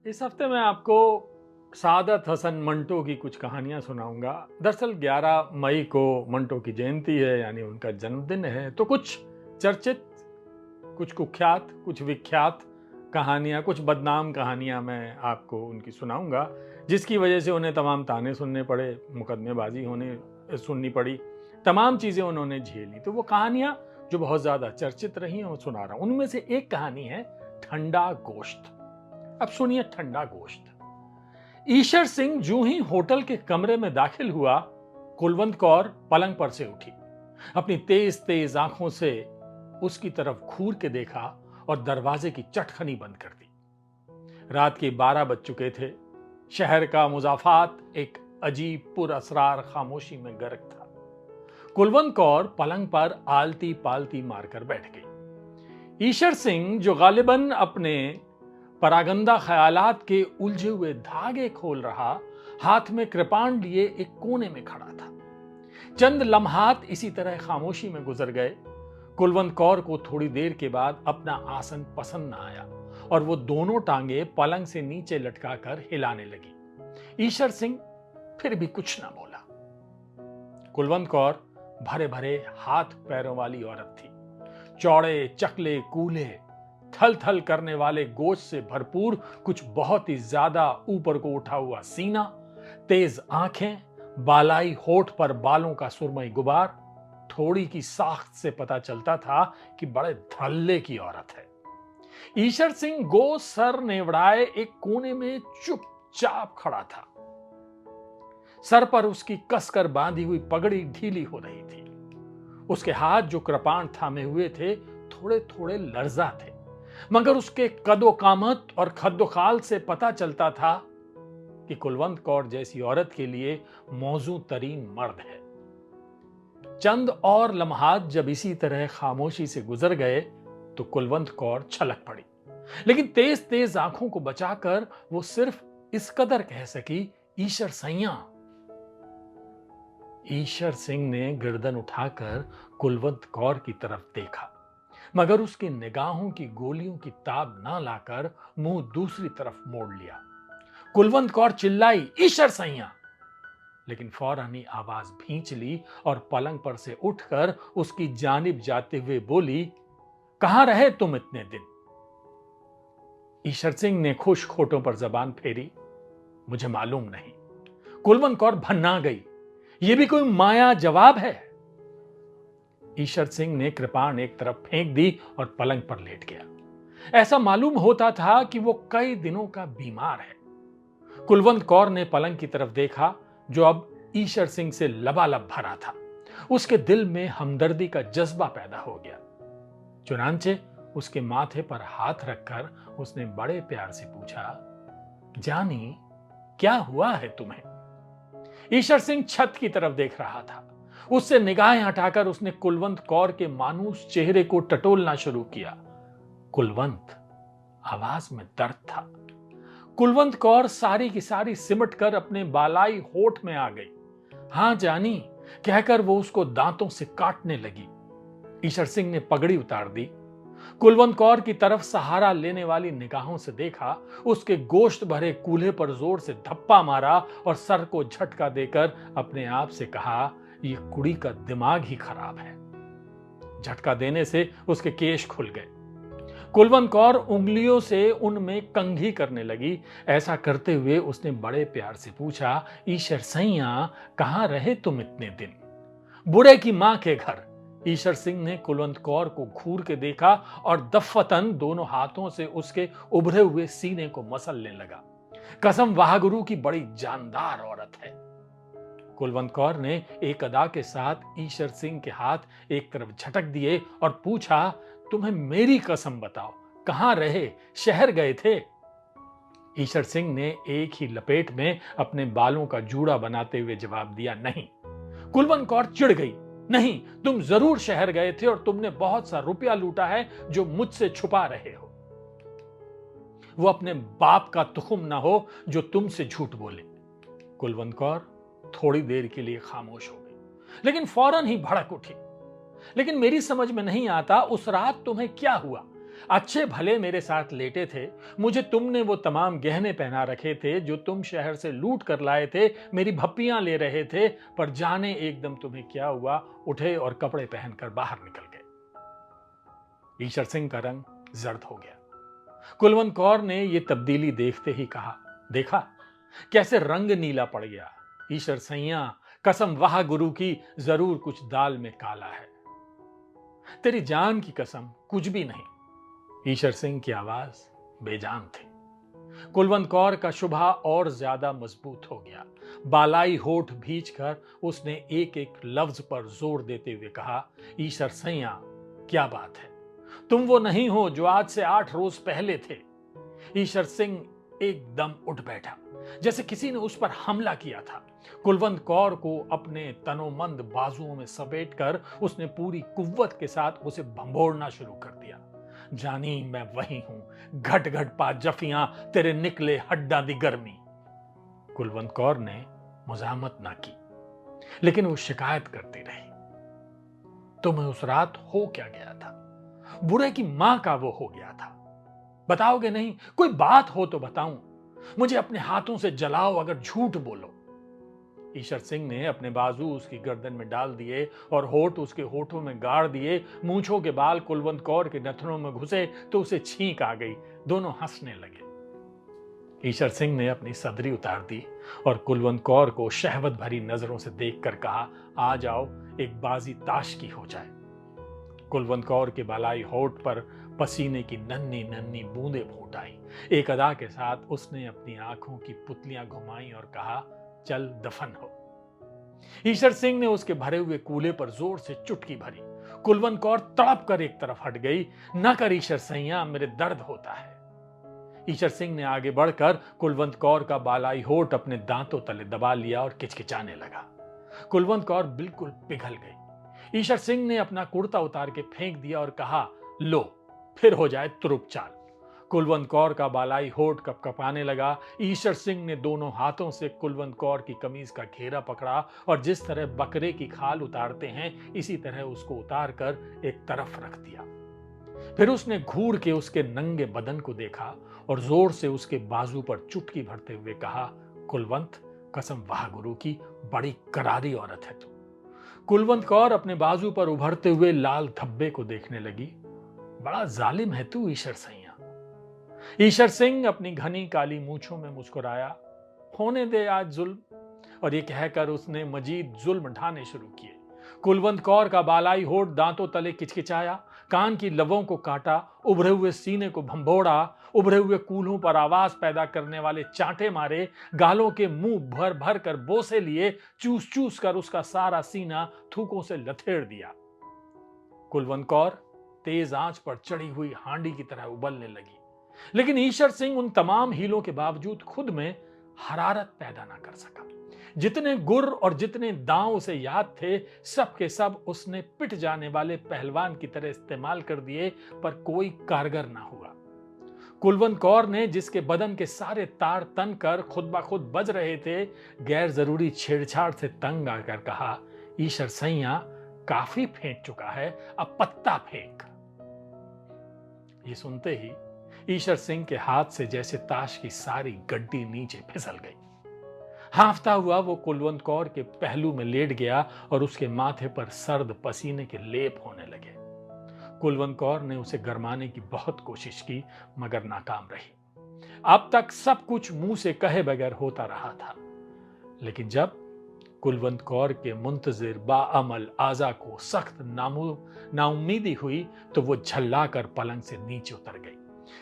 इस हफ्ते मैं आपको सादत हसन मंटो की कुछ कहानियां सुनाऊंगा। दरअसल 11 मई को मंटो की जयंती है, यानी उनका जन्मदिन है। तो कुछ चर्चित, कुछ कुख्यात, कुछ विख्यात कहानियां, कुछ बदनाम कहानियां मैं आपको उनकी सुनाऊंगा, जिसकी वजह से उन्हें तमाम ताने सुनने पड़े, मुकदमेबाजी होने सुननी पड़ी, तमाम चीजें उन्होंने झेली। तो वो कहानियां जो बहुत ज्यादा चर्चित रही हैं वो सुना रहा हूं। उनमें से एक कहानी है ठंडा गोश्त। अब सुनिए ठंडा गोश्त। ईशर सिंह जूं ही होटल के कमरे में दाखिल हुआ, कुलवंत कौर पलंग पर से उठी, अपनी तेज तेज आंखों से उसकी तरफ घूर के देखा और दरवाजे की चटखनी बंद कर दी। रात के 12 बज चुके थे। शहर का मुजाफात एक अजीब पुरअसरार खामोशी में गर्क था। कुलवंत कौर पलंग पर आलती पालती मारकर बैठ गई। ईशर सिंह, जो गालिबन अपने परागंदा ख्यालात के उलझे हुए धागे खोल रहा, हाथ में कृपाण लिए एक कोने में खड़ा था। चंद लम्हात इसी तरह खामोशी में गुजर गए। कुलवंत कौर को थोड़ी देर के बाद अपना आसन पसंद न आया और वो दोनों टांगे पलंग से नीचे लटकाकर हिलाने लगी। ईशर सिंह फिर भी कुछ ना बोला। कुलवंत कौर भरे भरे हाथ पैरों वाली औरत थी। चौड़े चकले कूल्हे, थल थल करने वाले गोश्त से भरपूर कुछ बहुत ही ज्यादा ऊपर को उठा हुआ सीना, तेज आंखें, बालाई होठ पर बालों का सुरमई गुबार। थोड़ी की साख्त से पता चलता था कि बड़े धल्ले की औरत है। ईशर सिंह गो सर नेवड़ाए एक कोने में चुपचाप खड़ा था। सर पर उसकी कसकर बांधी हुई पगड़ी ढीली हो रही थी। उसके हाथ जो कृपाण थामे हुए थे, थोड़े थोड़े लर्जा थे, मगर उसके कदो कामत और खद्दोखाल से पता चलता था कि कुलवंत कौर जैसी औरत के लिए मौजू तरीन मर्द है। चंद और लम्हात जब इसी तरह खामोशी से गुजर गए तो कुलवंत कौर छलक पड़ी, लेकिन तेज तेज आंखों को बचाकर वो सिर्फ इस कदर कह सकी, ईशर सैया। ईशर सिंह ने गर्दन उठाकर कुलवंत कौर की तरफ देखा, मगर उसकी निगाहों की गोलियों की ताब ना लाकर मुंह दूसरी तरफ मोड़ लिया। कुलवंत कौर चिल्लाई, ईशर सैया, लेकिन फौरन ही आवाज भींच ली और पलंग पर से उठकर उसकी जानिब जाते हुए बोली, कहां रहे तुम इतने दिन? ईशर सिंह ने खुश खोटों पर जबान फेरी, मुझे मालूम नहीं। कुलवंत कौर भन्ना गई, यह भी कोई माया जवाब है? ईशर सिंह ने कृपाण एक तरफ फेंक दी और पलंग पर लेट गया। ऐसा मालूम होता था कि वो कई दिनों का बीमार है। कुलवंत कौर ने पलंग की तरफ देखा, जो अब ईशर सिंह से लबालब भरा था। उसके दिल में हमदर्दी का जज्बा पैदा हो गया। चुनांचे उसके माथे पर हाथ रखकर उसने बड़े प्यार से पूछा, जानी, क्या हुआ है तुम्हें? ईशर सिंह छत की तरफ देख रहा था। उससे निगाहें हटाकर उसने कुलवंत कौर के मानूस चेहरे को टटोलना शुरू किया। कुलवंत, आवाज में दर्द था। कुलवंत कौर सारी की सारी सिमट कर अपने बालाई होठ में आ गई। हां जानी, कहकर वो उसको दांतों से काटने लगी। ईशर सिंह ने पगड़ी उतार दी। कुलवंत कौर की तरफ सहारा लेने वाली निगाहों से देखा, उसके गोश्त भरे कूल्हे पर जोर से धप्पा मारा और सर को झटका देकर अपने आप से कहा, ये कुड़ी का दिमाग ही खराब है। झटका देने से उसके केश खुल गए। कुलवंत कौर उंगलियों से उनमें कंघी करने लगी। ऐसा करते हुए उसने बड़े प्यार से पूछा, ईशर सैया, कहां रहे तुम इतने दिन? बुढ़े की मां के घर। ईशर सिंह ने कुलवंत कौर को घूर के देखा और दफ्फतन दोनों हाथों से उसके उभरे हुए सीने को मसलने लगा। कसम वाहगुरु की बड़ी जानदार औरत है। कुलवंत कौर ने एक अदा के साथ ईशर सिंह के हाथ एक तरफ झटक दिए और पूछा, तुम्हें मेरी कसम बताओ, कहां रहे? शहर गए थे? ईशर सिंह ने एक ही लपेट में अपने बालों का जूड़ा बनाते हुए जवाब दिया, नहीं। कुलवंत कौर चिढ़ गई, नहीं, तुम जरूर शहर गए थे और तुमने बहुत सा रुपया लूटा है जो मुझसे छुपा रहे हो। वो अपने बाप का तुखुम ना हो जो तुमसे झूठ बोले। कुलवंत कौर थोड़ी देर के लिए खामोश हो गई, लेकिन फौरन ही भड़क उठी। लेकिन मेरी समझ में नहीं आता, उस रात तुम्हें क्या हुआ? अच्छे भले मेरे साथ लेटे थे, मुझे तुमने वो तमाम गहने पहना रखे थे जो तुम शहर से लूट कर लाए थे, मेरी भप्पियां ले रहे थे, पर जाने एकदम तुम्हें क्या हुआ, उठे और कपड़े पहनकर बाहर निकल गए। ईशर सिंह का रंग जर्द हो गया। कुलवंत कौर ने यह तब्दीली देखते ही कहा, देखा कैसे रंग नीला पड़ गया। ईशर सैया, कसम वाह गुरु की, जरूर कुछ दाल में काला है। तेरी जान की कसम, कुछ भी नहीं। ईशर सिंह की आवाज बेजान थी। कुलवंत कौर का शुभा और ज्यादा मजबूत हो गया। बालाई होठ भींचकर उसने एक एक लफ्ज पर जोर देते हुए कहा, ईशर सैया, क्या बात है, तुम वो नहीं हो जो आज से 8 रोज पहले थे। ईशर सिंह एकदम उठ बैठा, जैसे किसी ने उस पर हमला किया था। कुलवंत कौर को अपने तनोमंद बाजुओं में समेटकर उसने पूरी कुव्वत के साथ उसे भंभोड़ना शुरू कर दिया। जानी मैं वही हूं, घट घट पा जफियां तेरे निकले हड्डा दी गर्मी। कुलवंत कौर ने मुजामत ना की, लेकिन वो शिकायत करती रही, तुम्हें उस रात हो क्या गया था? बुरे की मां का वो हो गया था। बताओगे नहीं? कोई बात हो तो बताऊं, मुझे अपने हाथों से जलाओ अगर झूठ बोलो। ईशर सिंह ने अपने बाजू उसकी गर्दन में डाल दिए और होठ उसके होठों में गाड़ दिए। मूंछों के बाल कुलवंत कौर के नथनों में घुसे तो उसे छींक आ गई। दोनों हंसने लगे। ईशर सिंह ने अपनी सदरी उतार दी और कुलवंत कौर को शहवत भरी नजरों से देखकर कहा, आ जाओ, एक बाजी ताश की हो जाए। कुलवंत कौर के बालाई होठ पर पसीने की नन्ही नन्ही बूंदें फूट आई। एक अदा के साथ उसने अपनी आंखों की पुतलियां घुमाई और कहा, चल दफन हो। ईशर सिंह ने उसके भरे हुए कूले पर जोर से चुटकी भरी। कुलवंत कौर तड़प कर एक तरफ हट गई। न कर ईशर सैया, मेरे दर्द होता है। ईशर सिंह ने आगे बढ़कर कुलवंत कौर का बालाई होठ अपने दांतों तले दबा लिया और किचकिचाने लगा। कुलवंत कौर बिल्कुल पिघल गई। ईशर सिंह ने अपना कुर्ता उतार के फेंक दिया और कहा, लो, फिर हो जाए तुरुप चाल। कुलवंत कौर का बालाई होठ कपकपाने लगा। ईशर सिंह ने दोनों हाथों से कुलवंत कौर की कमीज का घेरा पकड़ा और जिस तरह बकरे की खाल उतारते हैं, इसी तरह उसको उतार कर एक तरफ रख दिया। फिर उसने घूर के उसके नंगे बदन को देखा और जोर से उसके बाजू पर चुटकी भरते हुए कहा, कुलवंत, कसम वाह गुरु की, बड़ी करारी औरत है तू। कुलवंत कौर अपने बाजू पर उभरते हुए लाल धब्बे को देखने लगी। बड़ा जालिम है तू ईशर सैया। ईशर सिंह अपनी घनी काली मूंछों में मुस्कुराया, होने दे आज जुल्म, और ये कहकर उसने मजीद जुल्म ढाने शुरू किए। कुलवंत कौर का बालाई होठ दांतों तले किचकिचाया, कान की लवों को काटा, उभरे हुए सीने को भंभोड़ा, उभरे हुए कूल्हों पर आवाज पैदा करने वाले चांटे मारे, गालों के मुंह भर भर कर बोसे लिए, चूस चूस कर उसका सारा सीना थूकों से लथेड़ दिया। कुलवंत कौर तेज आंच पर चढ़ी हुई हांडी की तरह उबलने लगी, लेकिन ईशर सिंह उन तमाम हीलों के बावजूद खुद में हरारत पैदा ना कर सका। जितने गुर और जितने दांव उसे याद थे, सब के सब उसने पिट जाने वाले पहलवान की तरह इस्तेमाल कर दिए, पर कोई कारगर ना हुआ। कुलवंत कौर ने, जिसके बदन के सारे तार तन कर खुद ब खुद बज रहे थे, गैर जरूरी छेड़छाड़ से तंग आकर कहा, ईशर सैया, काफी फेंक चुका है, अब पत्ता फेंक। ये सुनते ही ईशर सिंह के हाथ से जैसे ताश की सारी गड्डी नीचे फिसल गई। हांफता हुआ वो कुलवंत कौर के पहलू में लेट गया और उसके माथे पर सर्द पसीने के लेप होने लगे। कुलवंत कौर ने उसे गरमाने की बहुत कोशिश की, मगर नाकाम रही। अब तक सब कुछ मुंह से कहे बगैर होता रहा था, लेकिन जब कुलवंत कौर के मुंतजिर बाअमल आजा को सख्त नाउम्मीदी हुई, तो वो झल्लाकर पलंग से नीचे उतर गई।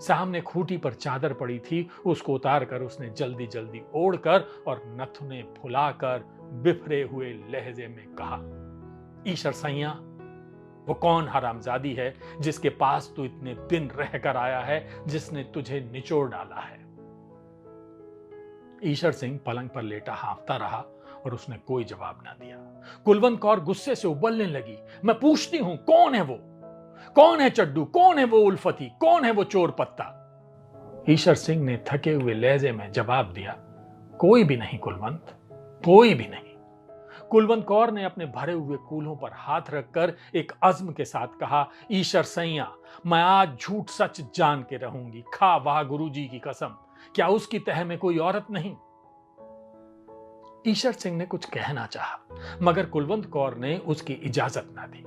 सामने खूंटी पर चादर पड़ी थी, उसको उतार कर उसने जल्दी जल्दी ओढ़कर और नथुने फुलाकर बिफरे हुए लहजे में कहा, ईशर सैया, वो कौन हरामजादी है जिसके पास तू इतने दिन रह कर आया है, जिसने तुझे निचोड़ डाला है? ईशर सिंह पलंग पर लेटा हांफता रहा और उसने कोई जवाब ना दिया। कुलवंत कौर गुस्से से उबलने लगी, मैं पूछती हूं, कौन है वो? कौन है चड्डू? कौन है वो उल्फती? कौन है वो चोर पत्ता? ईशर सिंह ने थके हुए लहजे में जवाब दिया, कोई भी नहीं कुलवंत, कोई भी नहीं। कुलवंत कौर ने अपने भरे हुए कूल्हों पर हाथ रखकर एक अज़्म के साथ कहा, ईशर सैया, मैं आज झूठ सच जान के रहूंगी, खा वाह गुरुजी की कसम, क्या उसकी तह में कोई औरत नहीं। ईशर सिंह ने कुछ कहना चाहा, मगर कुलवंत कौर ने उसकी इजाजत ना दी।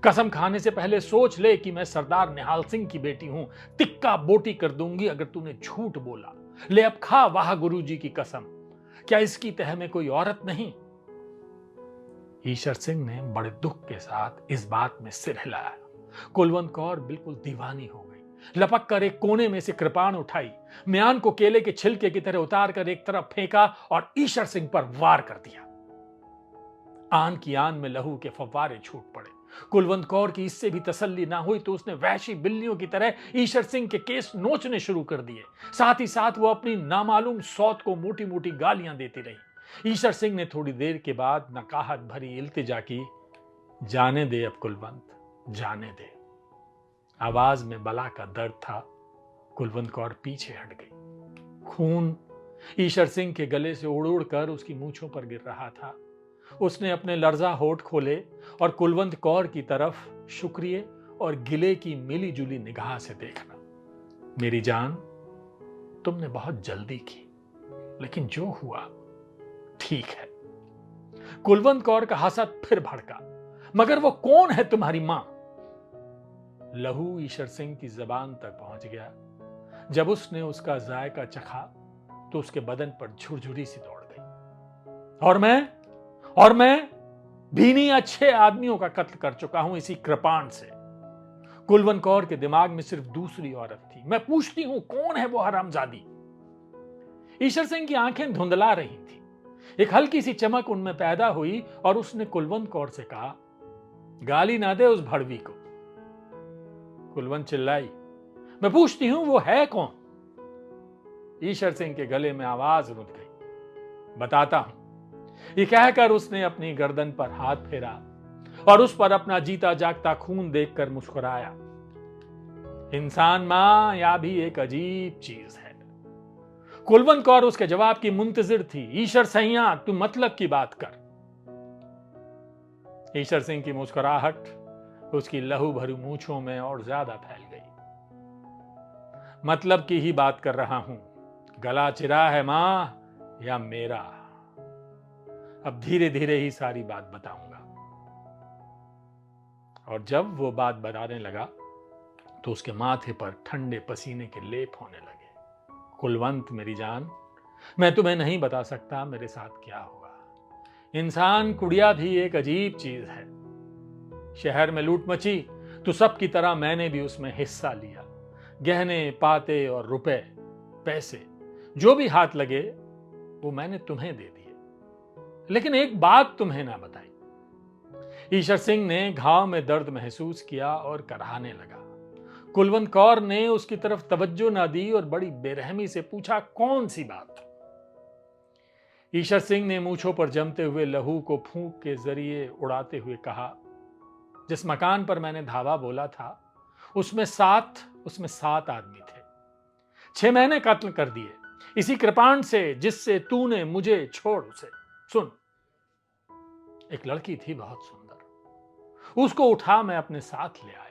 कसम खाने से पहले सोच ले कि मैं सरदार निहाल सिंह की बेटी हूं, तिक्का बोटी कर दूंगी अगर तूने झूठ बोला। ले अब खा वाह गुरुजी की कसम, क्या इसकी तह में कोई औरत नहीं। ईशर सिंह ने बड़े दुख के साथ इस बात में सिर हिलाया। कुलवंत कौर बिल्कुल दीवानी हो गई। लपक कर एक कोने में से कृपाण उठाई, म्यान को केले के छिलके की तरह उतार कर एक तरफ फेंका और ईशर सिंह पर वार कर दिया। आन की आन में लहू के फव्वारे छूट पड़े। कुलवंत कौर की इससे भी तसल्ली ना हुई तो उसने वहशी बिल्लियों की तरह ईशर सिंह के केस नोचने शुरू कर दिए। साथ ही साथ वो अपनी नामालूम सौत को मोटी मोटी गालियां देती रही। ईशर सिंह ने थोड़ी देर के बाद नकाहत भरी इल्तिजा की, जाने दे अब कुलवंत, जाने दे। आवाज में बला का दर्द था। कुलवंत कौर पीछे हट गई। खून ईशर सिंह के गले से उड़ उड़ कर उसकी मूंछों पर गिर रहा था। उसने अपने लर्जा होठ खोले और कुलवंत कौर की तरफ शुक्रिया और गिले की मिली जुली निगाह से देखना। मेरी जान, तुमने बहुत जल्दी की, लेकिन जो हुआ ठीक है। कुलवंत कौर का हसद फिर भड़का, मगर वो कौन है तुम्हारी मां? लहू ईशर सिंह की जबान तक पहुंच गया। जब उसने उसका जायका चखा तो उसके बदन पर झुरझुरी सी दौड़ गई। और मैं भीनी अच्छे आदमियों का कत्ल कर चुका हूं इसी कृपाण से। कुलवंत कौर के दिमाग में सिर्फ दूसरी औरत थी। मैं पूछती हूं, कौन है वो हरामजादी? ईशर सिंह की आंखें धुंधला रही थी। एक हल्की सी चमक उनमें पैदा हुई और उसने कुलवंत कौर से कहा, गाली ना दे उस भड़वी को। कुलवंत चिल्लाई, मैं पूछती हूं वो है कौन? ईशर सिंह के गले में आवाज रुक गई। बताता हूं। ये कहकर उसने अपनी गर्दन पर हाथ फेरा और उस पर अपना जीता जागता खून देखकर मुस्कुराया। इंसान मां या भी एक अजीब चीज है। कुलवंत कौर उसके जवाब की मुंतजिर थी। ईशर सैया, तू मतलब की बात कर। ईशर सिंह की मुस्कुराहट उसकी लहू भरी मूंछों में और ज्यादा फैल गई। मतलब की ही बात कर रहा हूं। गला चिरा है मां या मेरा? अब धीरे धीरे ही सारी बात बताऊंगा। और जब वो बात बताने लगा तो उसके माथे पर ठंडे पसीने के लेप होने लगे। कुलवंत मेरी जान, मैं तुम्हें नहीं बता सकता मेरे साथ क्या हुआ। इंसान कुड़िया भी एक अजीब चीज है। शहर में लूट मची तो सबकी तरह मैंने भी उसमें हिस्सा लिया। गहने पाते और रुपए पैसे जो भी हाथ लगे वो मैंने तुम्हें दे दिए, लेकिन एक बात तुम्हें ना बताई। ईशर सिंह ने घाव में दर्द महसूस किया और कराहने लगा। कुलवंत कौर ने उसकी तरफ तवज्जो ना दी और बड़ी बेरहमी से पूछा, कौन सी बात? ईशर सिंह ने मूंछों पर जमते हुए लहू को फूंक के जरिए उड़ाते हुए कहा, जिस मकान पर मैंने धावा बोला था उसमें सात आदमी थे। 6 मैंने कत्ल कर दिए इसी कृपाण से जिससे तूने मुझे छोड़ उसे। सुन, एक लड़की थी बहुत सुंदर, उसको उठा मैं अपने साथ ले आया।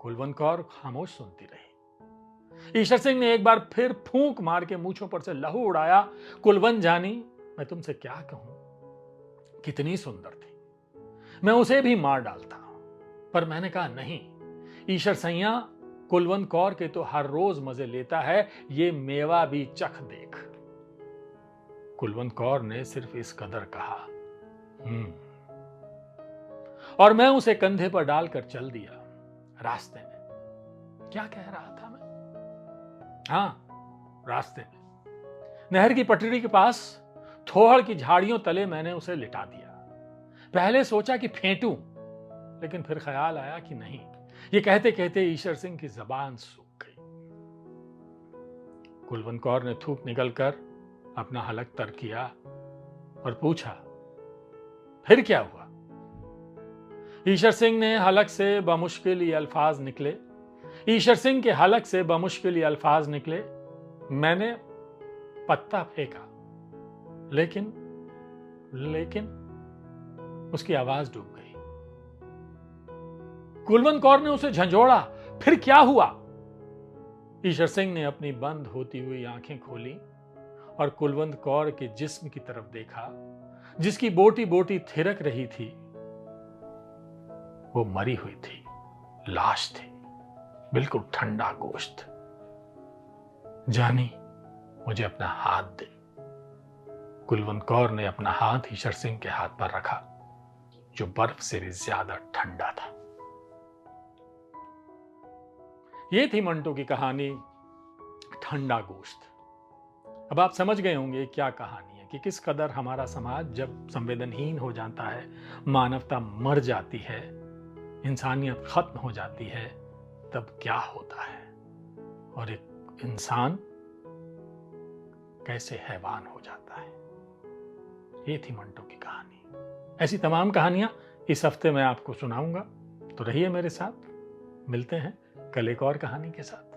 कुलवंत कौर खामोश सुनती रही। ईशर सिंह ने एक बार फिर फूंक मार के मूंछों पर से लहू उड़ाया। कुलवंत जानी, मैं तुमसे क्या कहूं, कितनी सुंदर थी, मैं उसे भी मार डालता, पर मैंने कहा नहीं। ईशर सैया, कुलवंत कौर के तो हर रोज मजे लेता है, ये मेवा भी चख देख। कुलवंत कौर ने सिर्फ इस कदर कहा, और मैं उसे कंधे पर डालकर चल दिया। रास्ते में क्या कह रहा था मैं? हां, रास्ते में नहर की पटरी के पास थोहड़ की झाड़ियों तले मैंने उसे लिटा दिया। पहले सोचा कि फेंटूं, लेकिन फिर ख्याल आया कि नहीं। ये कहते कहते ईशर सिंह की जबान सूख गई। कुलवंत कौर ने थूक निकलकर अपना हलक तर किया और पूछा, फिर क्या हुआ? ईशर सिंह ने हलक से बमुश्किल ये अल्फाज निकले। ईशर सिंह के हलक से बमुश्किल ये अल्फाज निकले, मैंने पत्ता फेंका, लेकिन लेकिन उसकी आवाज डूब गई। कुलवंत कौर ने उसे झंझोड़ा, फिर क्या हुआ? ईश्वर सिंह ने अपनी बंद होती हुई आंखें खोली और कुलवंत कौर के जिस्म की तरफ देखा, जिसकी बोटी बोटी थिरक रही थी। वो मरी हुई थी, लाश थी, बिल्कुल ठंडा गोश्त। जानी, मुझे अपना हाथ दे। कुलवंत कौर ने अपना हाथ ईश्वर सिंह के हाथ पर रखा, जो बर्फ से भी ज्यादा ठंडा था। यह थी मंटो की कहानी, ठंडा गोश्त। अब आप समझ गए होंगे क्या कहानी है, कि किस कदर हमारा समाज जब संवेदनहीन हो जाता है, मानवता मर जाती है, इंसानियत खत्म हो जाती है, तब क्या होता है और एक इंसान कैसे हैवान हो जाता है। ये थी मंटो की कहानी। ऐसी तमाम कहानियां इस हफ्ते मैं आपको सुनाऊंगा, तो रहिए मेरे साथ। मिलते हैं कल एक और कहानी के साथ।